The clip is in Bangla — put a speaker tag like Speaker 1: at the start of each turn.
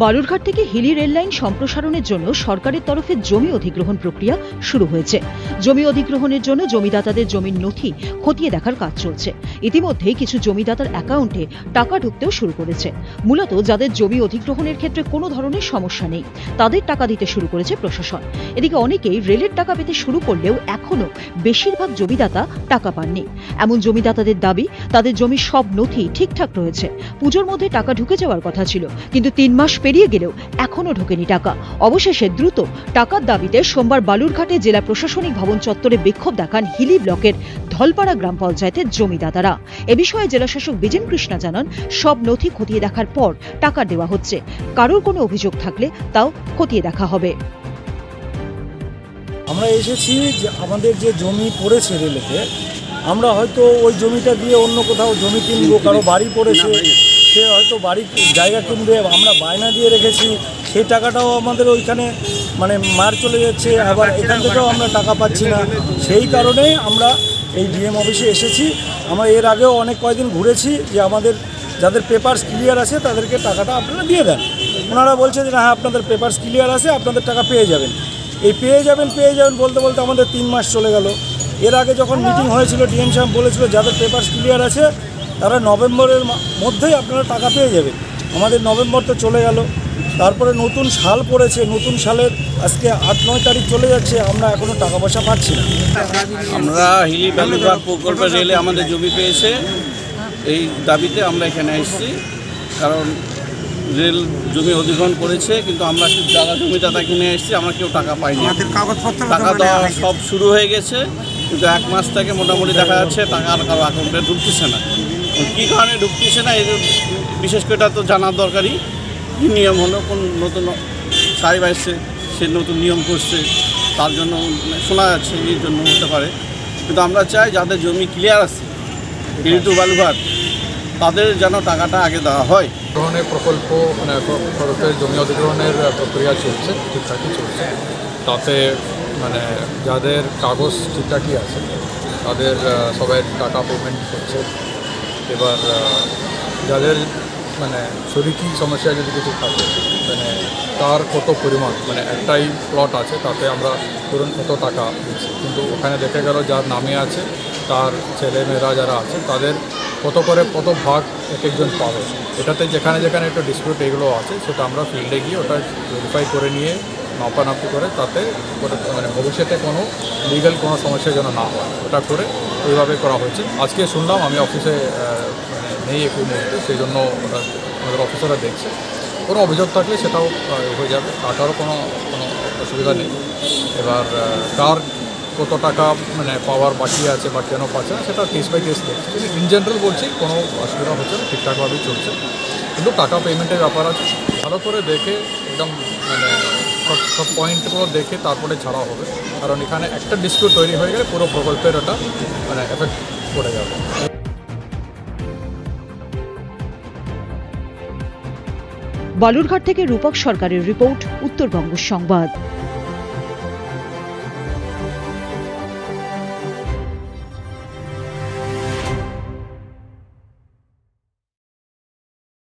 Speaker 1: বালুরঘাট থেকে হিলি রেল লাইন সম্প্রসারণের জন্য সরকারের তরফে জমি অধিগ্রহণ প্রক্রিয়া শুরু হয়েছে। জমি অধিগ্রহণের জন্য জমিদাতাদের জমির নথি খতিয়ে দেখার কাজ চলছে। ইতিমধ্যেই কিছু জমিদাতার অ্যাকাউন্টে টাকা ঢুকতেও শুরু করেছে। মূলত যাদের জমি অধিগ্রহণের ক্ষেত্রে কোনো ধরনের সমস্যা নেই তাদের টাকা দিতে শুরু করেছে প্রশাসন। এদিকে অনেকেই রেলের টাকা পেতে শুরু করলেও এখনো বেশিরভাগ জমিদাতা টাকা পাননি। এমন জমিদাতাদের দাবি তাদের জমির সব নথি ঠিকঠাক রয়েছে, পুজোর মধ্যে টাকা ঢুকে যাওয়ার কথা ছিল, কিন্তু 3 মাস পেরিয়ে গেলেও এখনো ঢোকেনি টাকা। অবশেষে দ্রুত টাকার দাবিতে সোমবার বালুরঘাটে জেলা প্রশাসনিক ভবন চত্বরে বিক্ষোভ দেখান হিলি ব্লকের ধলপাড়া গ্রাম পঞ্চায়েতের জমিদাতারা। এ বিষয়ে জেলাশাসক বিজেন কৃষ্ণা জানান, সব নথি খতিয়ে দেখার পর টাকা দেওয়া হচ্ছে। কারোর কোনো অভিযোগ থাকলে তাও খতিয়ে দেখা হবে।
Speaker 2: আমরা এসেছি যে আমাদের যে জমি পড়েছে রেলেতে, আমরা হয়তো ওই জমিটা দিয়ে অন্য কোথাও জমি কিনবো, কারো বাড়ি পড়েছে সে হয়তো বাড়ি জায়গা কিনবে, আমরা বায়না দিয়ে রেখেছি, সেই টাকাটাও আমাদের ওইখানে মার চলে যাচ্ছে, আবার এখান থেকেও আমরা টাকা পাচ্ছি না। সেই কারণে আমরা এই ডিএম অফিসে এসেছি। আমরা এর আগেও অনেক কয়েকদিন ঘুরেছি যে আমাদের যাদের পেপারস ক্লিয়ার আছে তাদেরকে টাকাটা আপনারা দিয়ে দেন। ওনারা বলছে যে হ্যাঁ আপনাদের পেপারস ক্লিয়ার আছে, আপনাদের টাকা পেয়ে যাবেন। এই পেয়ে যাবেন বলতে বলতে আমাদের 3 মাস চলে গেল। এর আগে যখন মিটিং হয়েছিল ডিএম সাহেব বলেছিল যাদের পেপারস ক্লিয়ার আছে তারা নভেম্বরের মধ্যেই আপনারা টাকা পেয়ে যাবেন। আমাদের নভেম্বর তো চলে গেল, তারপরে নতুন সাল পড়েছে, নতুন সালের আজকে 8-9 তারিখ চলে যাচ্ছে, আমরা এখনও টাকা পয়সা পাচ্ছি না।
Speaker 3: আমরা হিলি বালুরঘাট প্রকল্পের রেলে আমাদের জমি পেয়েছে, এই দাবিতে আমরা এখানে এসেছি। কারণ রেল জমি অধিগ্রহণ করেছে, কিন্তু আমরা যারা জমিদাতা কিনে এসেছি আমরা কেউ টাকা পাইনি। টাকা দেওয়া সব শুরু হয়ে গেছে, কিন্তু 1 মাস থেকে মোটামুটি দেখা যাচ্ছে টাকা আর কারো অ্যাকাউন্টে ঢুকতেছে না। কী কারণে ঢুকতেছে না, এই বিশেষ করে এটা তো জানার দরকারই। কী নিয়ম হলো, কোন নতুন সাহেব আসছে, সে নতুন নিয়ম করছে, তার জন্য শোনা যাচ্ছে এর জন্য হতে পারে। কিন্তু আমরা চাই যাদের জমি ক্লিয়ার আছে হিলি টু বালুরঘাট তাদের যেন টাকাটা আগে দেওয়া হয়।
Speaker 4: ধরনের প্রকল্প খরচের জমি অধিগ্রহণের প্রক্রিয়া চলছে, ঠিকঠাকই চলছে। তাতে যাদের কাগজ ঠিকঠাকই আছে তাদের সবাই টাকা পেমেন্ট করছে। এবার যাদের শরিকি সমস্যা যদি কিছু থাকে, তার কত পরিমাণ, একটাই প্লট আছে তাতে আমরা ধরুন কত টাকা দিচ্ছি, কিন্তু ওখানে দেখে গেল যার নামে আছে তার ছেলেমেয়েরা যারা আছে তাদের কত করে কত ভাগ এক একজন পাবে। এটাতে যেখানে যেখানে একটা ডিসপিউট এগুলো আছে সেটা আমরা ফিল্ডে গিয়ে ওটা ভেরিফাই করে নিয়ে মাপানাপি করে তাতে ভবিষ্যতে কোনো লিগাল কোনো সমস্যা যেন না হয় ওটা করে এইভাবে করা হয়েছে। আজকে শুনলাম, আমি অফিসে নেই একটু মুহূর্তে, সেই জন্য ওটা আমাদের অফিসাররা দেখছে। কোনো অভিযোগ থাকলে সেটাও হয়ে যাবে, টাকারও কোনো অসুবিধা নেই। এবার কার কত টাকা পাওয়ার বাকি আছে বা কেন পাচ্ছে না সেটা কেস বাই কেস দেখছে। কিন্তু ইন জেনারেল বলছি কোনো অসুবিধা হচ্ছে না, ঠিকঠাকভাবেই চলছে। কিন্তু টাকা পেমেন্টের ব্যাপার আছে, ভালো করে দেখে একদম সব পয়েন্টগুলো দেখে তারপরে ছাড়া হবে। কারণ এখানে একটা ডিসপিউট তৈরি হয়ে গেলে পুরো প্রকল্পের ওটা এফেক্ট পড়ে যাবে।
Speaker 1: বালুরঘাট থেকে রূপক সরকারের রিপোর্ট, উত্তরবঙ্গ সংবাদ।